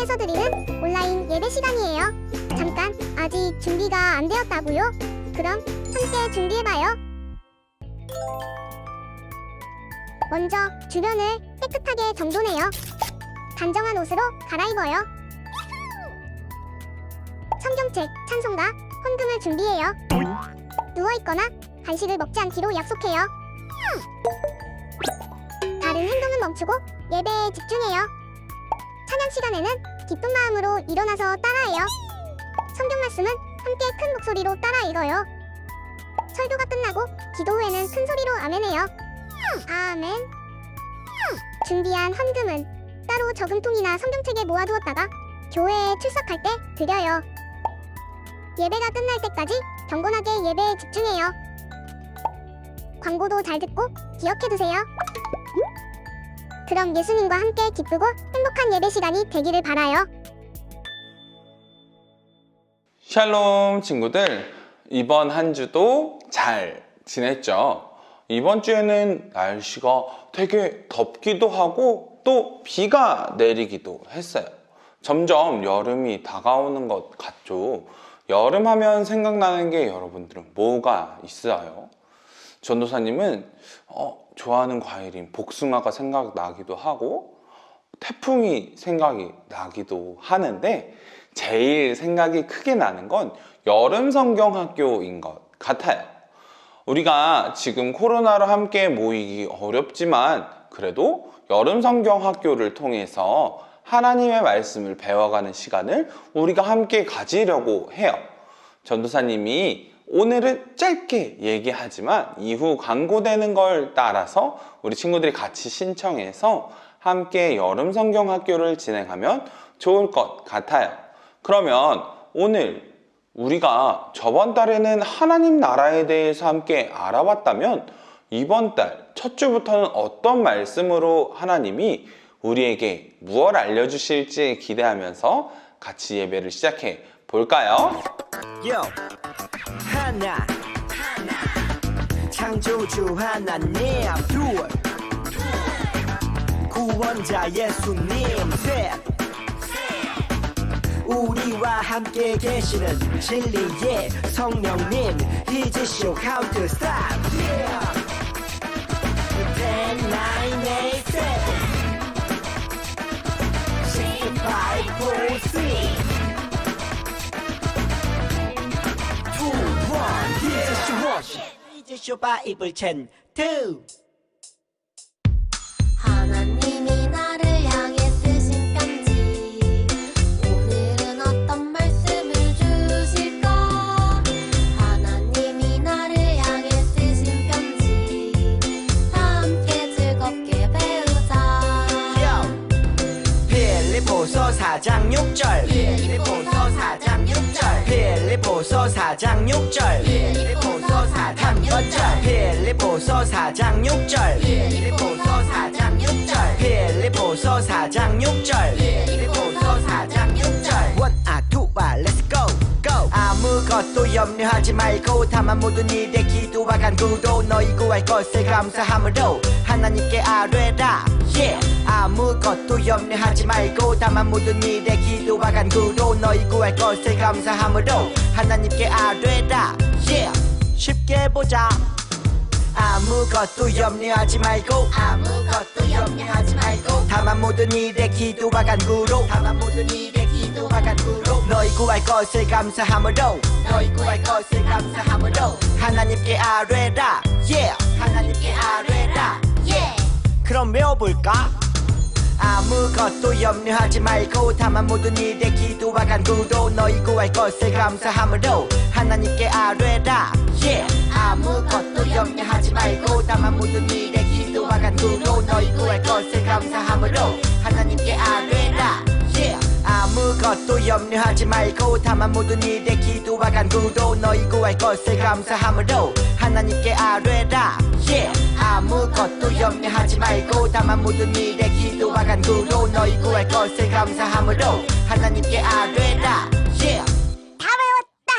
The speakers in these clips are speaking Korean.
학교에서 드리는 온라인 예배 시간이에요. 잠깐, 아직 준비가 안 되었다고요? 그럼 함께 준비해봐요. 먼저 주변을 깨끗하게 정돈해요. 단정한 옷으로 갈아입어요. 성경책, 찬송가, 헌금을 준비해요. 누워있거나 간식을 먹지 않기로 약속해요. 다른 행동은 멈추고 예배에 집중해요. 찬양 시간에는 기쁜 마음으로 일어나서 따라해요. 성경 말씀은 함께 큰 목소리로 따라 읽어요. 설교가 끝나고 기도 후에는 큰 소리로 아멘해요. 아멘. 준비한 헌금은 따로 저금통이나 성경책에 모아두었다가 교회에 출석할 때 드려요. 예배가 끝날 때까지 경건하게 예배에 집중해요. 광고도 잘 듣고 기억해두세요. 그럼 예수님과 함께 기쁘고 행복한 예배 시간이 되기를 바라요. 샬롬 친구들, 이번 한 주도 잘 지냈죠? 이번 주에는 날씨가 되게 덥기도 하고 또 비가 내리기도 했어요. 점점 여름이 다가오는 것 같죠? 여름 하면 생각나는 게 여러분들은 뭐가 있어요? 전도사님은 좋아하는 과일인 복숭아가 생각나기도 하고 태풍이 생각이 나기도 하는데 제일 생각이 크게 나는 건 여름 성경학교인 것 같아요. 우리가 지금 코로나로 함께 모이기 어렵지만 그래도 여름 성경학교를 통해서 하나님의 말씀을 배워가는 시간을 우리가 함께 가지려고 해요. 전도사님이 오늘은 짧게 얘기하지만 이후 광고되는 걸 따라서 우리 친구들이 같이 신청해서 함께 여름 성경학교를 진행하면 좋을 것 같아요. 그러면 오늘 우리가 저번 달에는 하나님 나라에 대해서 함께 알아봤다면 이번 달 첫 주부터는 어떤 말씀으로 하나님이 우리에게 무엇을 알려주실지 기대하면서 같이 예배를 시작해 볼까요? 하나 창조주 하나님 둘 구원자 예수님 셋 우리와 함께 계시는 진리의 성령님 이제 쇼 카운트 스탑 10, 9, 8, 7 5, 4, 3 2, 1 이제 쇼 바이블 챈2 하나님이 나를 향해 쓰신 편지 오늘은 어떤 말씀을 주실까 하나님이 나를 향해 쓰신 편지 함께 즐겁게 배우자 빌립보서 4장 6절 빌립보서 4장 6절 빌립보서 4장 6절 빌립보서 4장 6절 빌립보서 4장 6절 빌립보서 4장 6절 빌립보서 4장 6절 빌립보서 4장 6절 원, 투, let's go go 아무것도 염려하지 말고 다만 모든 일에 기도와 간구로 너희 구할 것을 감사함으로 하나님께 아뢰라 yeah. 아무것도 염려하지 말고 다만 모든 일에 기도와 간구로 너희 구할 것을 감사함으로 하나님께 아뢰라 yeah. 쉽게 보자 아무것도 염려하지 말고 아무것도 염려하지 말고 다만 모든 일에 기도와 간구로 다만 모든 일에 기도와 간구로 너희 구할 것을 감사함으로 너희 구할 것을 감사함으로 하나님께 아뢰라 yeah. 하나님께 아뢰라 yeah. 그럼 외워볼까? 아무것도 염려하지 말고 다만 모든 일에 기도와 간구로 너희 구할 것을 감사함으로 하나님께 아뢰라 yeah. 아무것도 염려하지 말고 다만 모든 일에 기도와 간구로 너희 구할 것을 감사함으로 하나님께 아뢰라 yeah. 아무것도 염려하지 말고 다만 모든 일에 기도와 간구로 너희 구할 것을 감사함으로 하나님께 아뢰라 yeah. 아무것도 염려하지 말고 다만 모든 일에 기도와 간구로 너희 구할 것을 감사함으로 하나님께 아뢰라 yeah. 다 외웠다.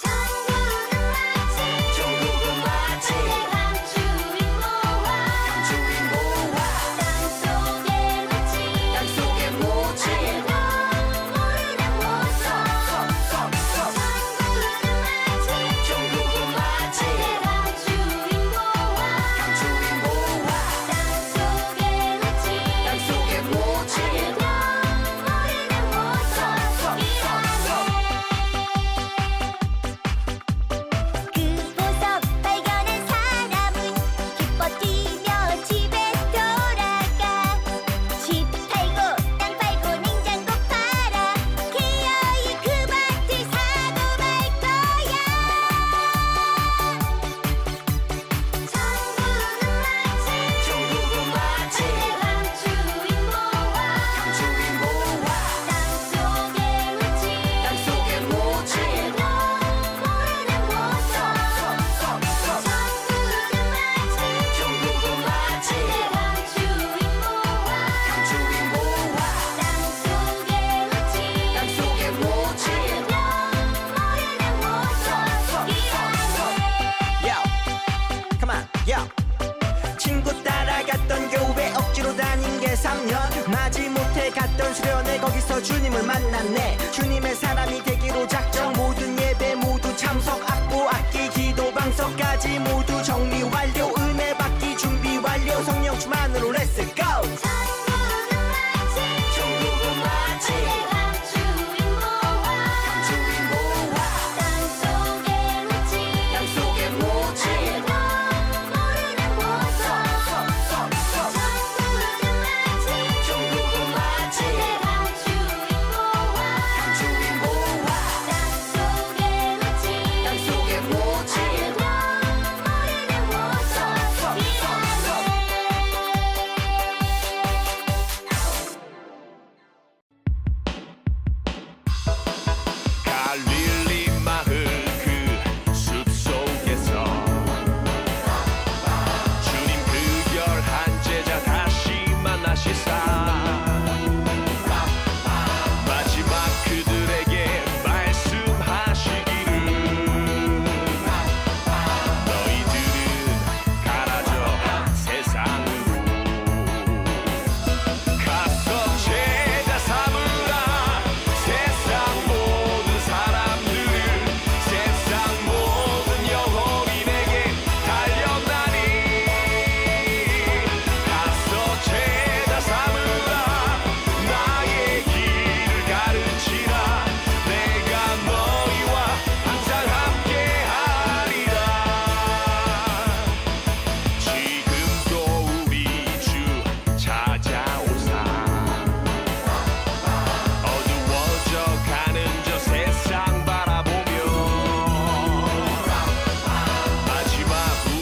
천국은 마치 천국은 마치 빨간 주인공 곳에서 주님을 만났네. 주님의 사람이 되기로 작정. 모든 예배 모두 참석. 악보 악기 기도 방석까지 모두 정리 완료. 은혜 받기 준비 완료. 성령 충만으로 Let's go. 천국은 마치 땅속에 묻힌 천국은 마치 땅속에 묻힌 갈릴리 마을 그 숲속에서 주님 그 열한 제자 다시 만나시사 마지막 그들에게 말씀하시기를 너희들은 가라져 세상으로 가서 제자 삼으라 세상 모든 사람들을 세상 모든 영혼인에게 달려나니 가서 제자 삼으라 나의 길을 가르치라 내가 너희와 항상 함께하리라 지금도 우리 주 찾아오사 어두워져 가는 저 세상 바라보며 마지막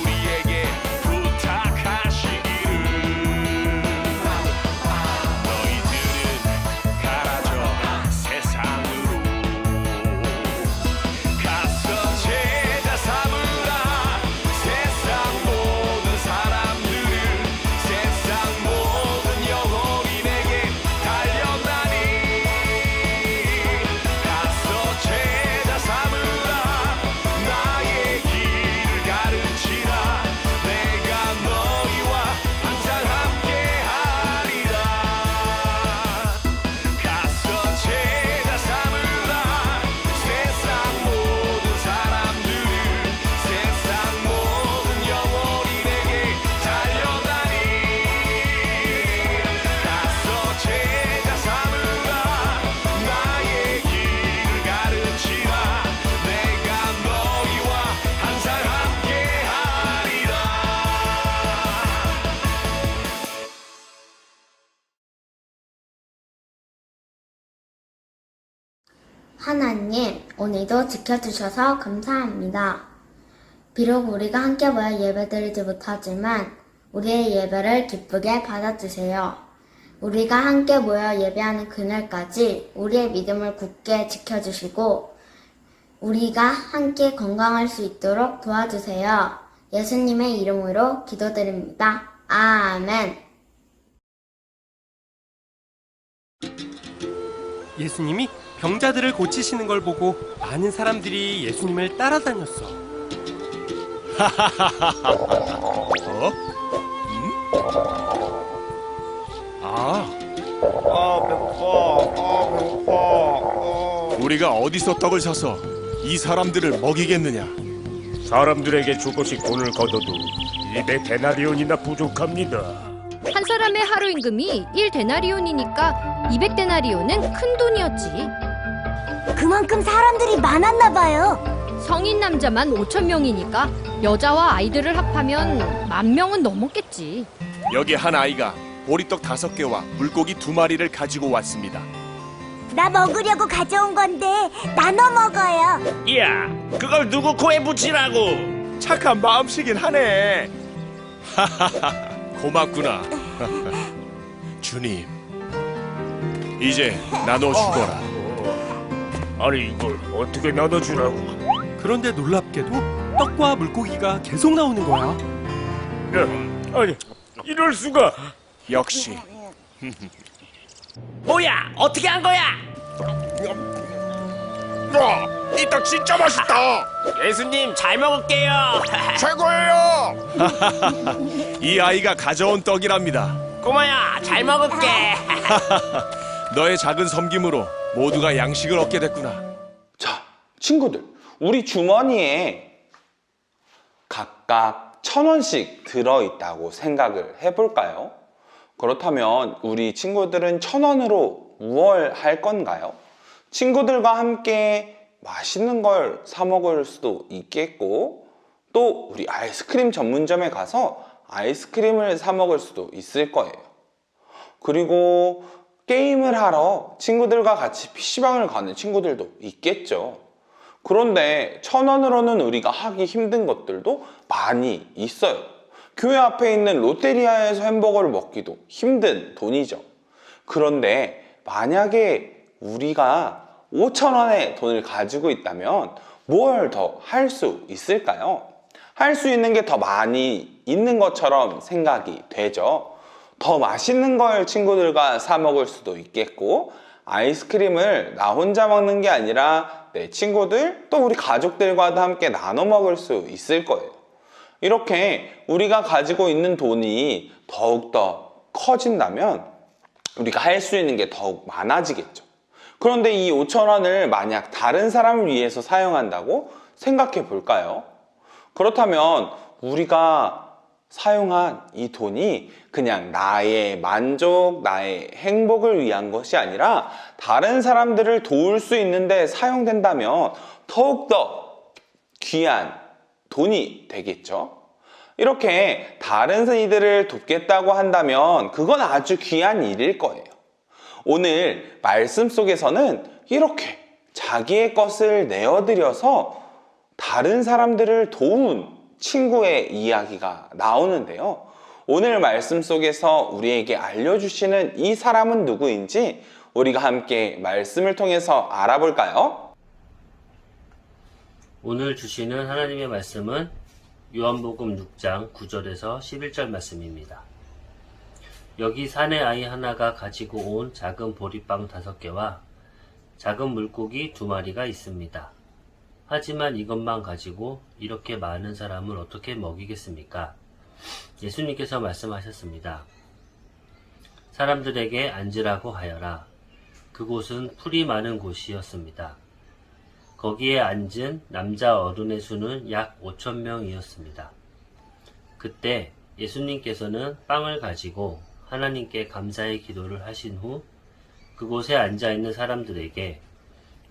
우리에게 부탁하시기를 너희들은 가라져 세상으로 가서 제자 삼으라 세상 모든 사람들을 세상 모든 영혼인에게 달려나니 가서 제자 삼으라 나의 길을 가르치라 내가 너희와 항상 함께하리라 가서 제자 삼으라 세상 모든 사람들을 세상 모든 영혼인에게 달려나니 가서 제자 삼으라 나의 길을 가르치라 내가 너희와 항상 함께하리라 하나님, 오늘도 지켜주셔서 감사합니다. 비록 우리가 함께 모여 예배드리지 못하지만 우리의 예배를 기쁘게 받아주세요. 우리가 함께 모여 예배하는 그날까지 우리의 믿음을 굳게 지켜주시고 우리가 함께 건강할 수 있도록 도와주세요. 예수님의 이름으로 기도드립니다. 아멘. 예수님이 병자들을 고치시는 걸 보고 많은 사람들이 예수님을 따라다녔어. 어? 우리가 어디서 떡을 사서 이 사람들을 먹이겠느냐? 사람들에게 주고씩 돈을 걷어도 200데나리온이나 부족합니다. 한 사람의 하루 임금이 1데나리온이니까 200데나리온은 큰 돈이었지. 그만큼 사람들이 많았나 봐요. 성인 남자만 5,000명이니까 여자와 아이들을 합하면 10,000명은 넘었겠지. 여기 한 아이가 보리떡 5개와 물고기 2마리를 가지고 왔습니다. 나 먹으려고 가져온 건데 나눠 먹어요. 야, 그걸 누구 코에 붙이라고? 착한 마음씨긴 하네. 고맙구나. 주님, 이제 나눠주거라. 아니 이걸 어떻게 나눠주라고? 그런데 놀랍게도 떡과 물고기가 계속 나오는 거야. 야, 아니 이럴 수가. 역시 뭐야? 어떻게 한 거야? 이 떡 진짜 맛있다. 예수님 잘 먹을게요. 최고예요. 이 아이가 가져온 떡이랍니다. 꼬마야 잘 먹을게. 너의 작은 섬김으로 모두가 양식을 얻게 됐구나. 자, 친구들, 우리 주머니에 각각 1,000원씩 들어있다고 생각을 해볼까요? 그렇다면 우리 친구들은 1,000원으로 무얼 할 건가요? 친구들과 함께 맛있는 걸 사 먹을 수도 있겠고, 또 우리 아이스크림 전문점에 가서 아이스크림을 사 먹을 수도 있을 거예요. 그리고 게임을 하러 친구들과 같이 PC방을 가는 친구들도 있겠죠. 그런데 1,000원으로는 우리가 하기 힘든 것들도 많이 있어요. 교회 앞에 있는 롯데리아에서 햄버거를 먹기도 힘든 돈이죠. 그런데 만약에 우리가 5,000원의 돈을 가지고 있다면 뭘 더 할 수 있을까요? 할 수 있는 게 더 많이 있는 것처럼 생각이 되죠. 더 맛있는 걸 친구들과 사 먹을 수도 있겠고, 아이스크림을 나 혼자 먹는 게 아니라 내 친구들 또 우리 가족들과도 함께 나눠 먹을 수 있을 거예요. 이렇게 우리가 가지고 있는 돈이 더욱더 커진다면 우리가 할 수 있는 게 더욱 많아지겠죠. 그런데 이 5,000원을 만약 다른 사람을 위해서 사용한다고 생각해 볼까요? 그렇다면 우리가 사용한 이 돈이 그냥 나의 만족, 나의 행복을 위한 것이 아니라 다른 사람들을 도울 수 있는데 사용된다면 더욱더 귀한 돈이 되겠죠. 이렇게 다른 이들을 돕겠다고 한다면 그건 아주 귀한 일일 거예요. 오늘 말씀 속에서는 이렇게 자기의 것을 내어드려서 다른 사람들을 도운 친구의 이야기가 나오는데요. 오늘 말씀 속에서 우리에게 알려주시는 이 사람은 누구인지 우리가 함께 말씀을 통해서 알아볼까요? 오늘 주시는 하나님의 말씀은 요한복음 6장 9절에서 11절 말씀입니다. 여기 사내 아이 하나가 가지고 온 작은 보리빵 5개와 작은 물고기 2마리가 있습니다. 하지만 이것만 가지고 이렇게 많은 사람을 어떻게 먹이겠습니까? 예수님께서 말씀하셨습니다. 사람들에게 앉으라고 하여라. 그곳은 풀이 많은 곳이었습니다. 거기에 앉은 남자 어른의 수는 약 5,000명이었습니다. 그때 예수님께서는 빵을 가지고 하나님께 감사의 기도를 하신 후 그곳에 앉아있는 사람들에게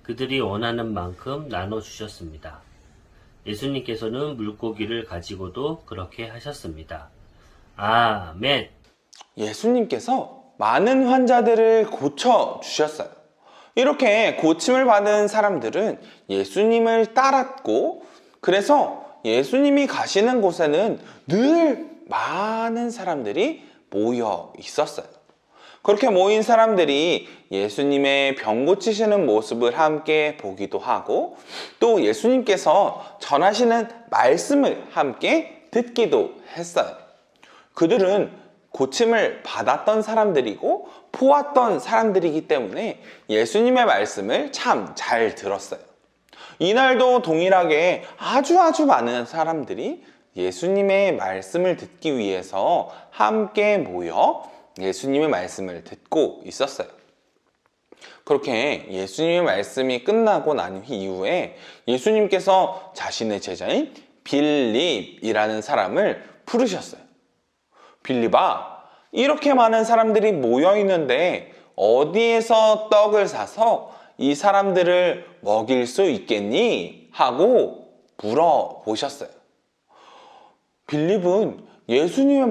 그들이 원하는 만큼 나눠주셨습니다. 예수님께서는 물고기를 가지고도 그렇게 하셨습니다. 아멘. 예수님께서 많은 환자들을 고쳐주셨어요. 이렇게 고침을 받은 사람들은 예수님을 따랐고, 그래서 예수님이 가시는 곳에는 늘 많은 사람들이 모여 있었어요. 그렇게 모인 사람들이 예수님의 병 고치시는 모습을 함께 보기도 하고, 또 예수님께서 전하시는 말씀을 함께 듣기도 했어요. 그들은 고침을 받았던 사람들이고 보았던 사람들이기 때문에 예수님의 말씀을 참 잘 들었어요. 이날도 동일하게 아주 많은 사람들이 예수님의 말씀을 듣기 위해서 함께 모여 예수님의 말씀을 듣고 있었어요. 그렇게 예수님의 말씀이 끝나고 난 이후에 예수님께서 자신의 제자인 빌립이라는 사람을 부르셨어요. 빌립아, 이렇게 많은 사람들이 모여 있는데 어디에서 떡을 사서 이 사람들을 먹일 수 있겠니? 하고 물어보셨어요. 빌립은 예수님의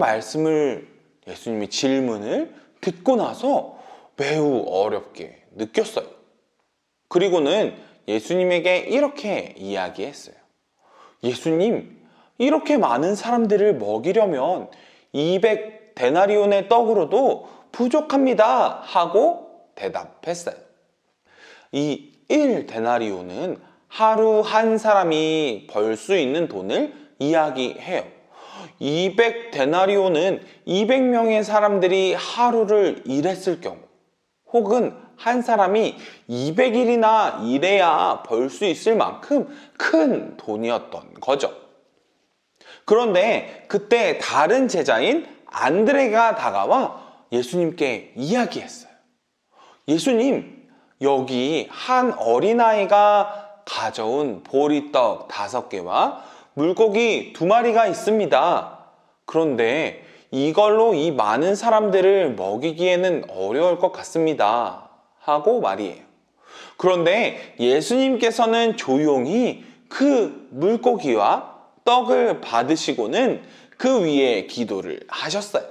질문을 듣고 나서 매우 어렵게 느꼈어요. 그리고는 예수님에게 이렇게 이야기했어요. 예수님, 이렇게 많은 사람들을 먹이려면 200데나리온의 떡으로도 부족합니다 하고 대답했어요. 이 1데나리온은 하루 한 사람이 벌 수 있는 돈을 이야기해요. 200데나리온은 200명의 사람들이 하루를 일했을 경우, 혹은 한 사람이 200일이나 일해야 벌 수 있을 만큼 큰 돈이었던 거죠. 그런데 그때 다른 제자인 안드레가 다가와 예수님께 이야기했어요. 예수님, 여기 한 어린아이가 가져온 보리떡 5개와 물고기 2마리가 있습니다. 그런데 이걸로 이 많은 사람들을 먹이기에는 어려울 것 같습니다. 하고 말이에요. 그런데 예수님께서는 조용히 그 물고기와 떡을 받으시고는 그 위에 기도를 하셨어요.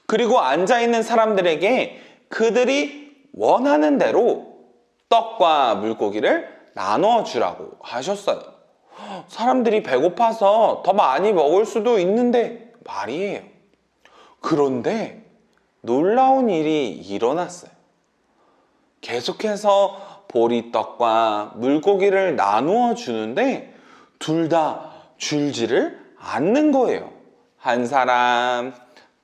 그리고 앉아있는 사람들에게 그들이 원하는 대로 떡과 물고기를 나눠 주라고 하셨어요. 사람들이 배고파서 더 많이 먹을 수도 있는데 말이에요. 그런데 놀라운 일이 일어났어요. 계속해서 보리떡과 물고기를 나누어 주는데 둘 다 줄지를 않는 거예요. 한 사람,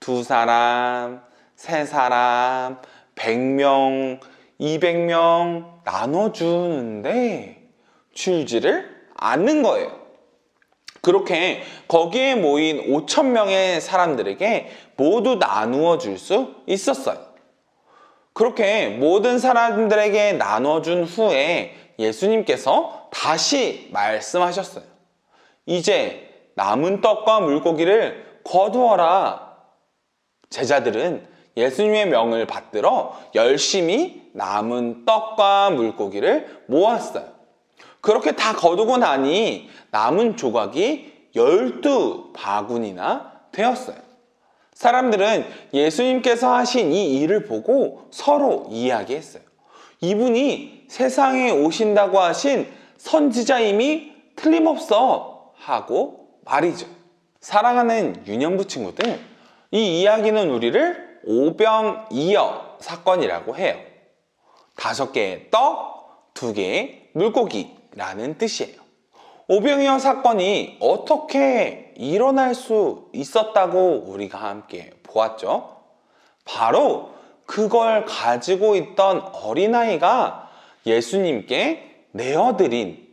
2사람, 3사람, 100명, 200명 나눠주는데 줄지를 않는 거예요. 그렇게 거기에 모인 5,000명의 사람들에게 모두 나누어 줄 수 있었어요. 그렇게 모든 사람들에게 나눠준 후에 예수님께서 다시 말씀하셨어요. 이제 남은 떡과 물고기를 거두어라. 제자들은 예수님의 명을 받들어 열심히 남은 떡과 물고기를 모았어요. 그렇게 다 거두고 나니 남은 조각이 12바구니나 되었어요. 사람들은 예수님께서 하신 이 일을 보고 서로 이야기했어요. 이분이 세상에 오신다고 하신 선지자임이 틀림없어 하고 말이죠. 사랑하는 유년부 친구들, 이 이야기는 우리를 오병이어 사건이라고 해요. 5개의 떡, 2개의 물고기라는 뜻이에요. 오병이어 사건이 어떻게 일어날 수 있었다고 우리가 함께 보았죠. 바로 그걸 가지고 있던 어린아이가 예수님께 내어드린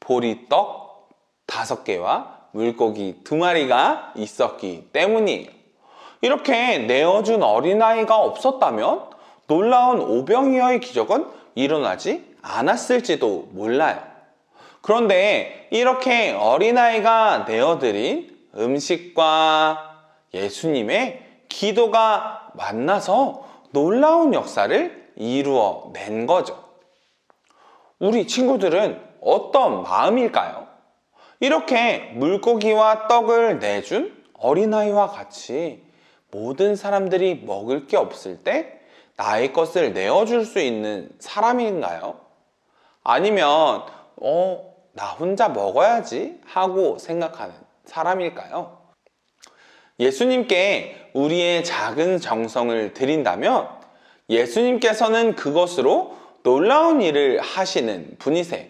보리떡 5개와 물고기 2마리가 있었기 때문이에요. 이렇게 내어준 어린아이가 없었다면 놀라운 오병이어의 기적은 일어나지 않았을지도 몰라요. 그런데 이렇게 어린아이가 내어드린 음식과 예수님의 기도가 만나서 놀라운 역사를 이루어낸 거죠. 우리 친구들은 어떤 마음일까요? 이렇게 물고기와 떡을 내준 어린아이와 같이 모든 사람들이 먹을 게 없을 때 나의 것을 내어줄 수 있는 사람인가요? 아니면 나 혼자 먹어야지 하고 생각하는 사람일까요? 예수님께 우리의 작은 정성을 드린다면 예수님께서는 그것으로 놀라운 일을 하시는 분이세요.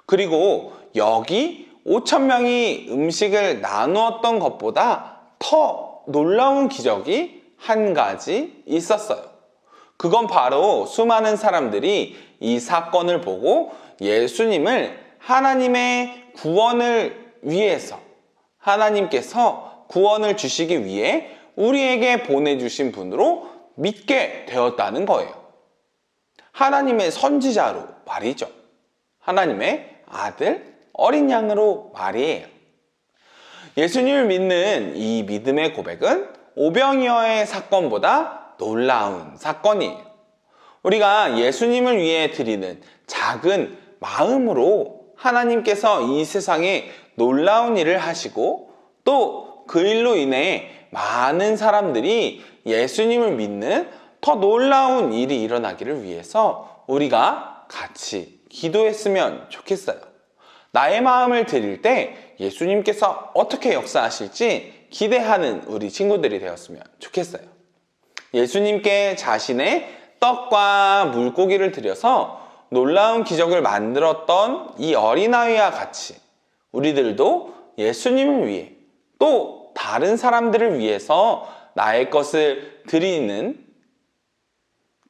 그리고 여기 5,000명이 음식을 나누었던 것보다 더 놀라운 기적이 한 가지 있었어요. 그건 바로 수많은 사람들이 이 사건을 보고 예수님을 하나님의 구원을 위해서, 하나님께서 구원을 주시기 위해 우리에게 보내주신 분으로 믿게 되었다는 거예요. 하나님의 선지자로 말이죠. 하나님의 아들 어린 양으로 말이에요. 예수님을 믿는 이 믿음의 고백은 오병이어의 사건보다 놀라운 사건이에요. 우리가 예수님을 위해 드리는 작은 마음으로 하나님께서 이 세상에 놀라운 일을 하시고 또 그 일로 인해 많은 사람들이 예수님을 믿는 더 놀라운 일이 일어나기를 위해서 우리가 같이 기도했으면 좋겠어요. 나의 마음을 드릴 때 예수님께서 어떻게 역사하실지 기대하는 우리 친구들이 되었으면 좋겠어요. 예수님께 자신의 떡과 물고기를 드려서 놀라운 기적을 만들었던 이 어린아이와 같이 우리들도 예수님을 위해 또 다른 사람들을 위해서 나의 것을 드리는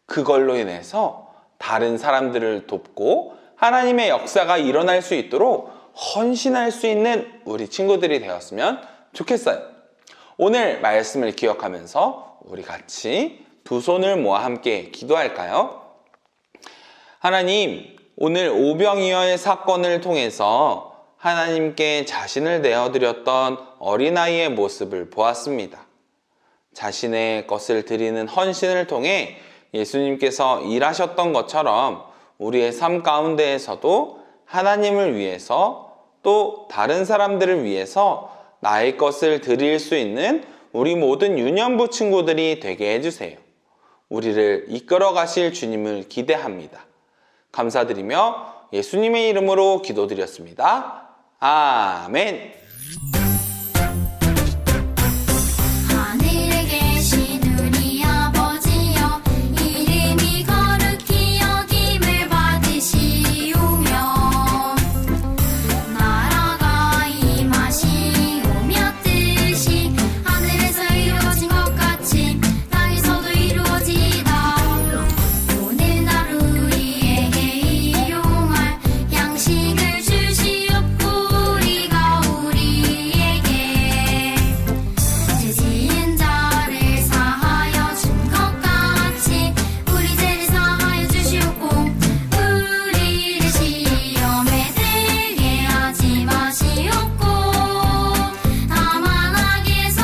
그걸로 인해서 다른 사람들을 돕고 하나님의 역사가 일어날 수 있도록 헌신할 수 있는 우리 친구들이 되었으면 좋겠어요. 오늘 말씀을 기억하면서 우리 같이 두 손을 모아 함께 기도할까요? 하나님, 오늘 오병이어의 사건을 통해서 하나님께 자신을 내어드렸던 어린아이의 모습을 보았습니다. 자신의 것을 드리는 헌신을 통해 예수님께서 일하셨던 것처럼 우리의 삶 가운데에서도 하나님을 위해서 또 다른 사람들을 위해서 나의 것을 드릴 수 있는 우리 모든 유년부 친구들이 되게 해주세요. 우리를 이끌어 가실 주님을 기대합니다. 감사드리며 예수님의 이름으로 기도드렸습니다. 아멘. 하늘에 계신 우리 아버지여 이름이 거룩히 여김을 받으시오며 나라가 임하시오며 뜻이 하늘에서 이루어진 것 같이 땅에서도 이루어지이다. 오늘 하루 우리에게 일용할 양식을 주시옵고 우리가 우리에게 죄 지은 자를 사하여 준 것 같이 우리 죄를 사하여 주시옵고 우리를 시험에 들게 하지 마시옵고 다만 악에서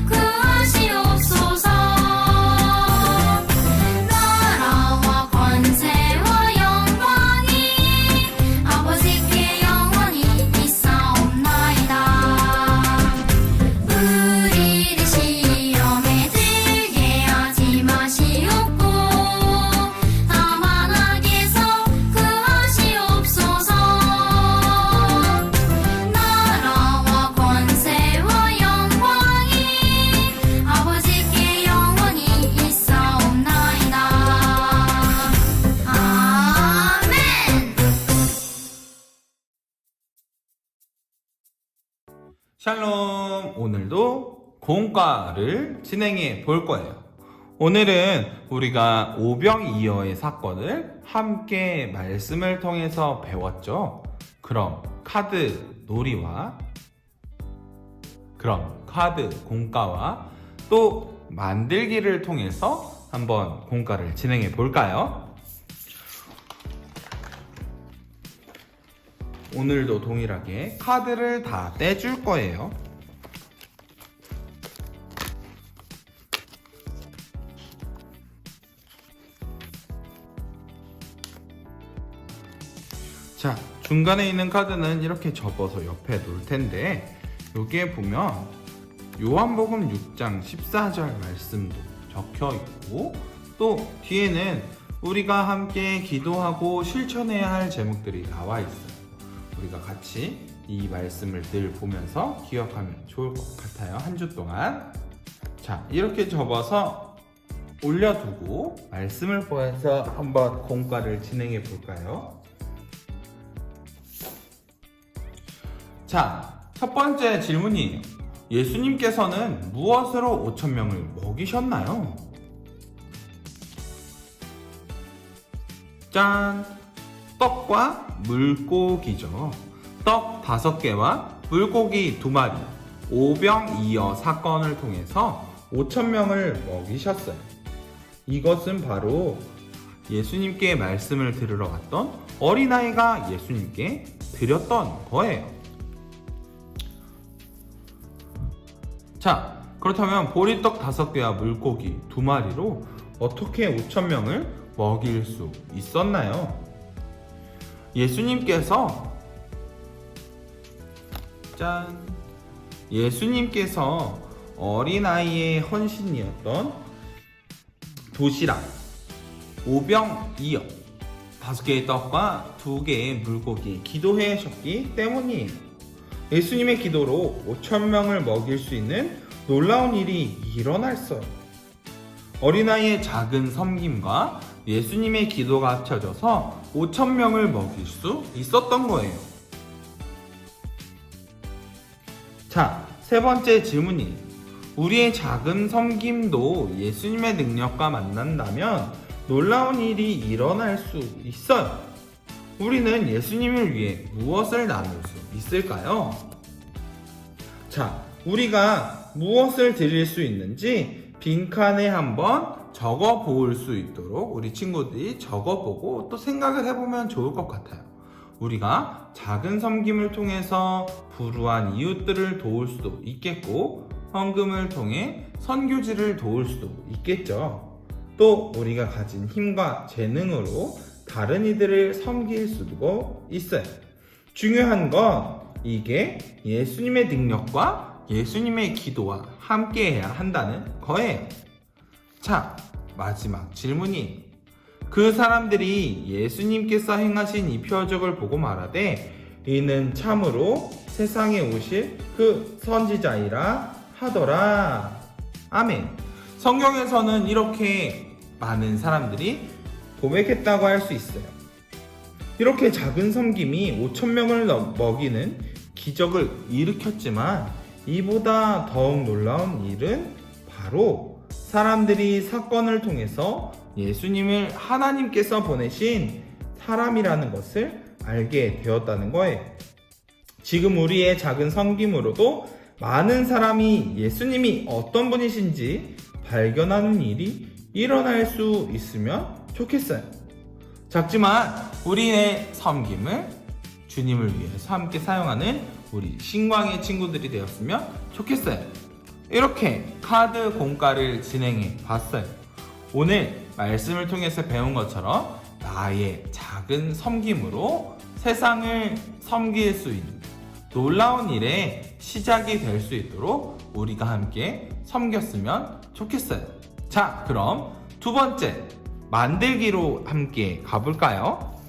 구하시옵소서. 나라와 권세와 영광이 아버지께 영원히 있사옵나이다. 우리를 시험에 들게 하지 마시옵고 다만 악에서 구하시옵소서. 나라와 권세와 영광이 아버지께 영원히 있사옵나이다. 아멘. 샬롬, 오늘도 공과를 진행해 볼 거예요. 오늘은 우리가 오병이어의 사건을 함께 말씀을 통해서 배웠죠. 그럼 카드 공과와 또 만들기를 통해서 한번 공과를 진행해 볼까요? 오늘도 동일하게 카드를 다 떼줄 거예요. 자, 중간에 있는 카드는 이렇게 접어서 옆에 놓을 텐데, 여기에 보면 요한복음 6장 14절 말씀도 적혀 있고, 또 뒤에는 우리가 함께 기도하고 실천해야 할 제목들이 나와 있어요. 우리가 같이 이 말씀을 늘 보면서 기억하면 좋을 것 같아요. 한 주 동안. 자, 이렇게 접어서 올려두고 말씀을 보면서 한번 공과를 진행해 볼까요? 자, 첫 번째 질문이에요. 예수님께서는 무엇으로 5,000명을 먹이셨나요? 짠! 떡과 물고기죠. 떡 5개와 물고기 2마리, 오병이어 사건을 통해서 5,000명을 먹이셨어요. 이것은 바로 예수님께 말씀을 들으러 왔던 어린아이가 예수님께 드렸던 거예요. 자, 그렇다면 보리떡 5개와 물고기 2마리로 어떻게 5,000명을 먹일 수 있었나요? 예수님께서 어린아이의 헌신이었던 도시락, 오병이어 5개의 떡과 2개의 물고기 기도해 하셨기 때문이에요. 예수님의 기도로 5,000명을 먹일 수 있는 놀라운 일이 일어났어요. 어린아이의 작은 섬김과 예수님의 기도가 합쳐져서 5,000명을 먹일 수 있었던 거예요. 자, 세 번째 질문이, 우리의 작은 섬김도 예수님의 능력과 만난다면 놀라운 일이 일어날 수 있어요. 우리는 예수님을 위해 무엇을 나눌 수 있을까요? 자, 우리가 무엇을 드릴 수 있는지 빈칸에 한번 적어 볼 수 있도록 우리 친구들이 적어보고 또 생각을 해보면 좋을 것 같아요. 우리가 작은 섬김을 통해서 불우한 이웃들을 도울 수도 있겠고, 헌금을 통해 선교지를 도울 수도 있겠죠. 또 우리가 가진 힘과 재능으로 다른 이들을 섬길 수도 있어요. 중요한 건 이게 예수님의 능력과 예수님의 기도와 함께해야 한다는 거예요. 자, 마지막 질문이, 그 사람들이 예수님께서 행하신 이 표적을 보고 말하되 이는 참으로 세상에 오실 그 선지자이라 하더라. 아멘. 성경에서는 이렇게 많은 사람들이 고백했다고 할 수 있어요. 이렇게 작은 섬김이 5,000명을 먹이는 기적을 일으켰지만 이보다 더욱 놀라운 일은 바로 사람들이 사건을 통해서 예수님을 하나님께서 보내신 사람이라는 것을 알게 되었다는 거예요. 지금 우리의 작은 섬김으로도 많은 사람이 예수님이 어떤 분이신지 발견하는 일이 일어날 수 있으면 좋겠어요. 작지만 우리의 섬김을 주님을 위해서 함께 사용하는 우리 신광의 친구들이 되었으면 좋겠어요. 이렇게 카드 공과를 진행해 봤어요. 오늘 말씀을 통해서 배운 것처럼 나의 작은 섬김으로 세상을 섬길 수 있는 놀라운 일의 시작이 될 수 있도록 우리가 함께 섬겼으면 좋겠어요. 자, 그럼 두 번째 만들기로 함께 가볼까요?